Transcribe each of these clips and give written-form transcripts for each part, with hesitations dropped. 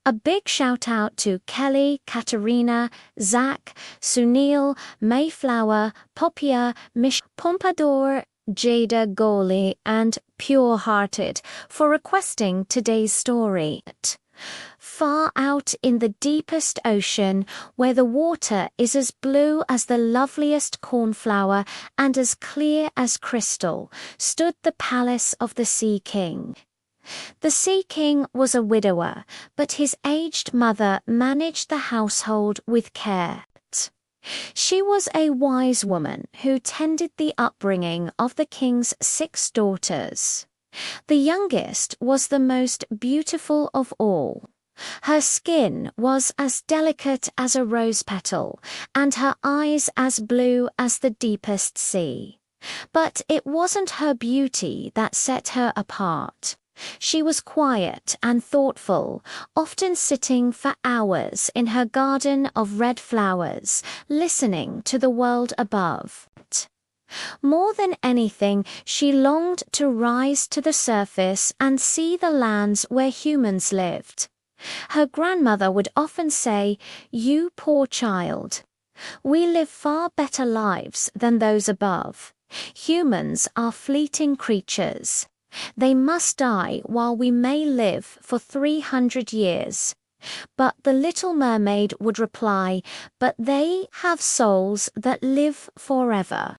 A big shout out to Kelly, Katerina, Zach, Sunil, Mayflower, Popia, Pompadour, Jada Goli, and Pure Hearted for requesting today's story. Far out in the deepest ocean, where the water is as blue as the loveliest cornflower and as clear as crystal, stood the palace of the Sea King. The Sea King was a widower, but his aged mother managed the household with care. She was a wise woman who tended the upbringing of the king's 6 daughters. The youngest was the most beautiful of all. Her skin was as delicate as a rose petal, and her eyes as blue as the deepest sea. But it wasn't her beauty that set her apart. She was quiet and thoughtful, often sitting for hours in her garden of red flowers, listening to the world above. More than anything, she longed to rise to the surface and see the lands where humans lived. Her grandmother would often say, "You poor child. We live far better lives than those above. Humans are fleeting creatures. They must die while we may live for 300 years. But the Little Mermaid would reply, "But they have souls that live forever."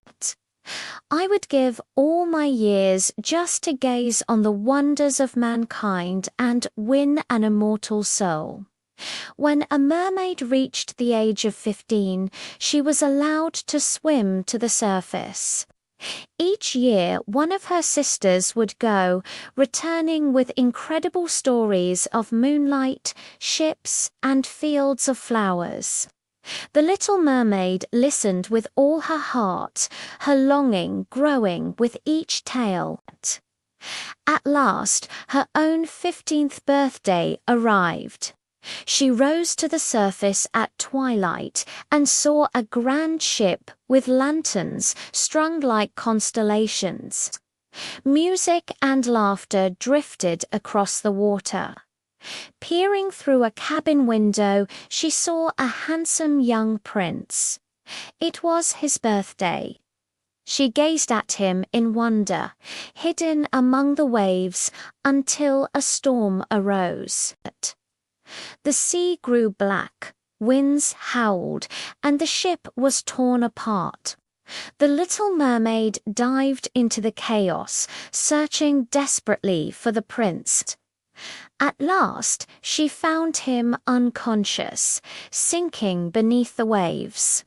I would give all my years just to gaze on the wonders of mankind and win an immortal soul. When a mermaid reached the age of 15, she was allowed to swim to the surface. Each year, one of her sisters would go, returning with incredible stories of moonlight, ships, and fields of flowers. The Little Mermaid listened with all her heart, her longing growing with each tale. At last, her own 15th birthday arrived. She rose to the surface at twilight and saw a grand ship with lanterns strung like constellations. Music and laughter drifted across the water. Peering through a cabin window, she saw a handsome young prince. It was his birthday. She gazed at him in wonder, hidden among the waves, until a storm arose. The sea grew black, winds howled, and the ship was torn apart. The Little Mermaid dived into the chaos, searching desperately for the prince. At last, she found him unconscious, sinking beneath the waves.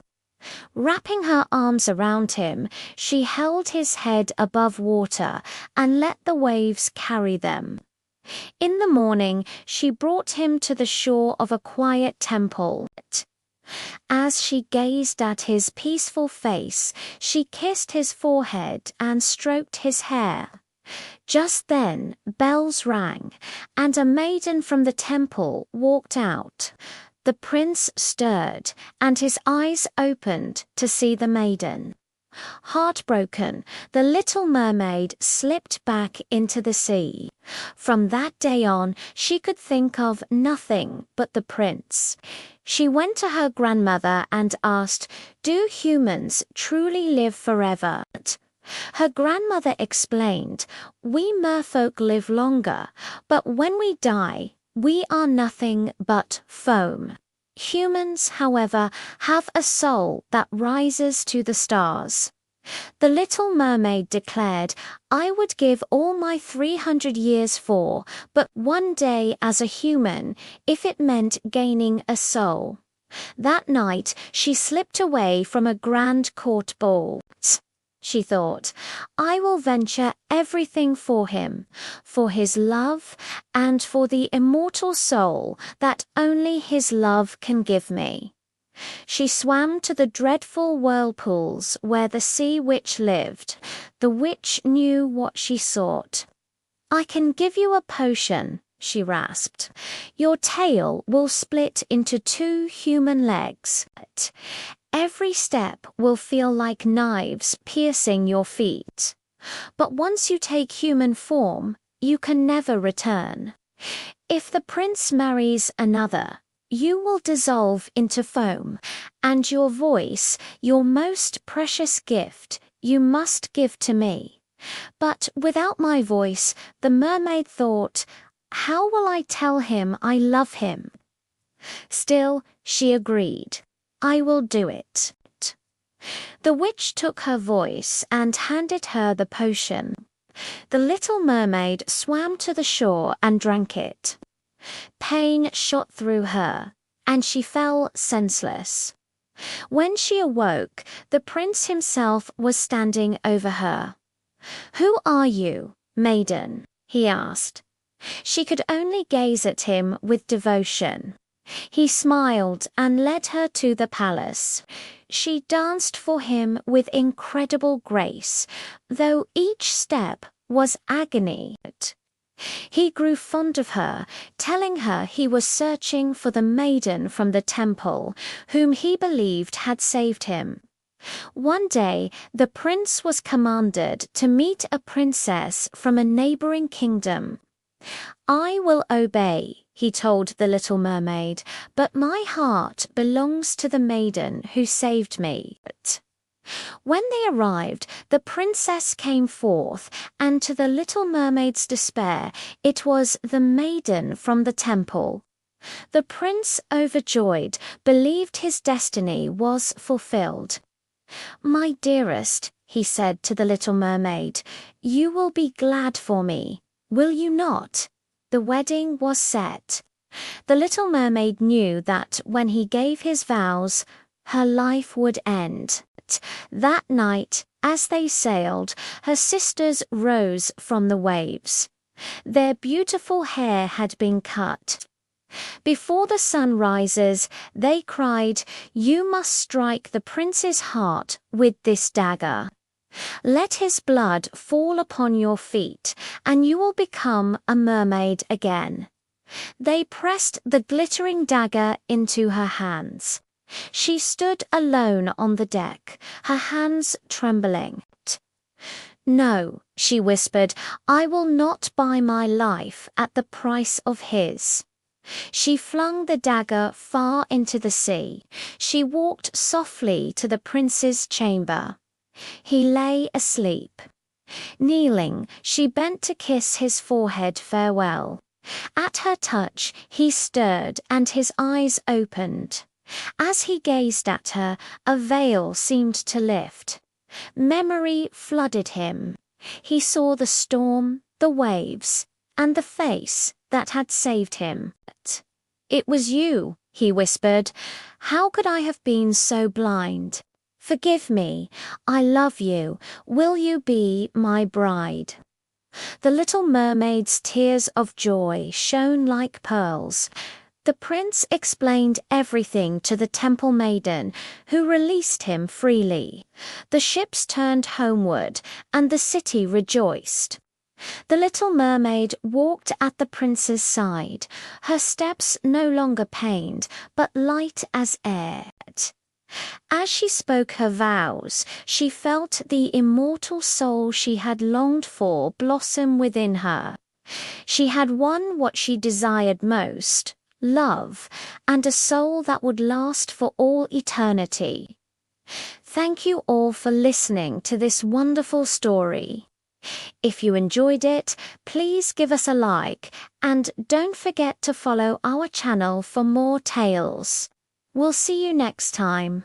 Wrapping her arms around him, she held his head above water and let the waves carry them. In the morning, she brought him to the shore of a quiet temple. As she gazed at his peaceful face, she kissed his forehead and stroked his hair. Just then, bells rang, and a maiden from the temple walked out. The prince stirred, and his eyes opened to see the maiden. Heartbroken, the Little Mermaid slipped back into the sea. From that day on, she could think of nothing but the prince. She went to her grandmother and asked, "Do humans truly live forever?" Her grandmother explained, "We merfolk live longer, but when we die, we are nothing but foam. Humans, however, have a soul that rises to the stars." The Little Mermaid declared, "I would give all my 300 years for, but one day as a human, if it meant gaining a soul." That night, she slipped away from a grand court ball. She thought, "I will venture everything for him, for his love, and for the immortal soul that only his love can give me." She swam to the dreadful whirlpools where the sea witch lived. The witch knew what she sought. "I can give you a potion," she rasped. "Your tail will split into 2 human legs. Every step will feel like knives piercing your feet. But once you take human form, you can never return." If the prince marries another, you will dissolve into foam, and your voice, your most precious gift, you must give to me. But without my voice, the mermaid thought, how will I tell him I love him? Still, she agreed. I will do it. The witch took her voice and handed her the potion. The little mermaid swam to the shore and drank it. Pain shot through her, and she fell senseless. When she awoke, the prince himself was standing over her. "Who are you, maiden?" he asked. She could only gaze at him with devotion. He smiled and led her to the palace. She danced for him with incredible grace, though each step was agony. He grew fond of her, telling her he was searching for the maiden from the temple, whom he believed had saved him. One day, the prince was commanded to meet a princess from a neighboring kingdom. "I will obey," he told the little mermaid, "but my heart belongs to the maiden who saved me." When they arrived, the princess came forth, and to the little mermaid's despair, it was the maiden from the temple. The prince, overjoyed, believed his destiny was fulfilled. "My dearest," he said to the little mermaid, "you will be glad for me, will you not?" The wedding was set. The little mermaid knew that when he gave his vows, her life would end. That night, as they sailed, her sisters rose from the waves. Their beautiful hair had been cut. Before the sun rises, they cried, "You must strike the prince's heart with this dagger. Let his blood fall upon your feet, and you will become a mermaid again." They pressed the glittering dagger into her hands. She stood alone on the deck, her hands trembling. "No," she whispered, "I will not buy my life at the price of his." She flung the dagger far into the sea. She walked softly to the prince's chamber. He lay asleep. Kneeling, she bent to kiss his forehead farewell. At her touch, he stirred and his eyes opened. As he gazed at her, a veil seemed to lift. Memory flooded him. He saw the storm, the waves, and the face that had saved him. "It was you," he whispered. "How could I have been so blind? Forgive me. I love you. Will you be my bride?" The little mermaid's tears of joy shone like pearls. The prince explained everything to the temple maiden, who released him freely. The ships turned homeward, and the city rejoiced. The little mermaid walked at the prince's side. Her steps no longer pained, but light as air. As she spoke her vows, she felt the immortal soul she had longed for blossom within her. She had won what she desired most, love, and a soul that would last for all eternity. Thank you all for listening to this wonderful story. If you enjoyed it, please give us a like, and don't forget to follow our channel for more tales. We'll see you next time.